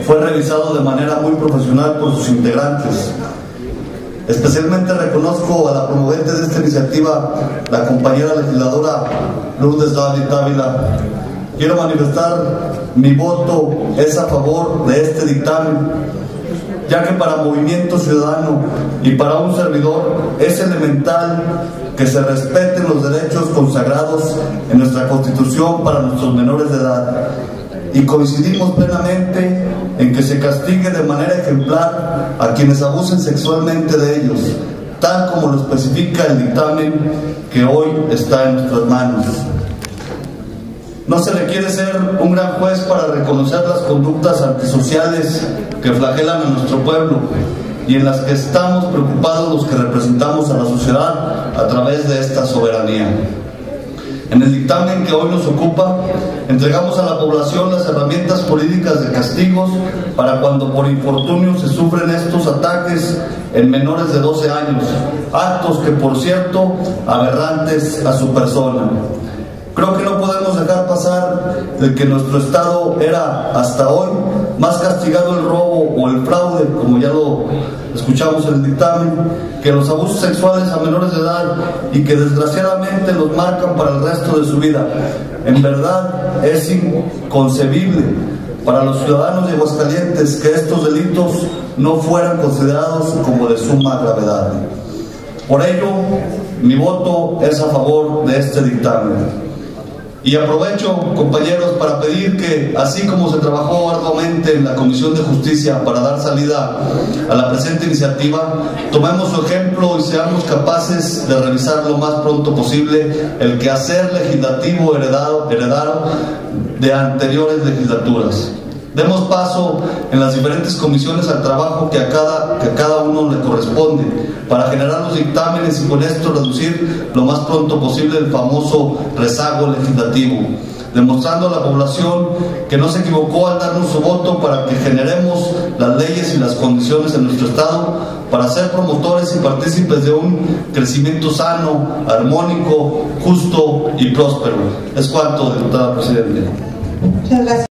fue revisado de manera muy profesional por sus integrantes. Especialmente reconozco a la promovente de esta iniciativa, la compañera legisladora Lourdes Dávila. Quiero manifestar mi voto es a favor de este dictamen, ya que para Movimiento Ciudadano y para un servidor es elemental que se respeten los derechos consagrados en nuestra Constitución para nuestros menores de edad, y coincidimos plenamente en que se castigue de manera ejemplar a quienes abusen sexualmente de ellos, tal como lo especifica el dictamen que hoy está en nuestras manos. No se requiere ser un gran juez para reconocer las conductas antisociales que flagelan a nuestro pueblo y en las que estamos preocupados los que representamos a la sociedad a través de esta soberanía. En el dictamen que hoy nos ocupa, entregamos a la población las herramientas jurídicas de castigos para cuando por infortunio se sufren estos ataques en menores de 12 años, actos que, por cierto, aberrantes a su persona. Creo que no podemos dejar pasar de que nuestro Estado era, hasta hoy, más castigado el robo o el fraude, como ya lo escuchamos en el dictamen, que los abusos sexuales a menores de edad, y que desgraciadamente los marcan para el resto de su vida. En verdad, es inconcebible para los ciudadanos de Aguascalientes que estos delitos no fueran considerados como de suma gravedad. Por ello, mi voto es a favor de este dictamen. Y aprovecho, compañeros, para pedir que, así como se trabajó arduamente en la Comisión de Justicia para dar salida a la presente iniciativa, tomemos su ejemplo y seamos capaces de revisar lo más pronto posible el quehacer legislativo heredado de anteriores legislaturas. Demos paso en las diferentes comisiones al trabajo que a cada uno le corresponde para generar los dictámenes y con esto reducir lo más pronto posible el famoso rezago legislativo, demostrando a la población que no se equivocó al darnos su voto para que generemos las leyes y las condiciones en nuestro Estado para ser promotores y partícipes de un crecimiento sano, armónico, justo y próspero. Es cuanto, diputada presidente. Muchas gracias.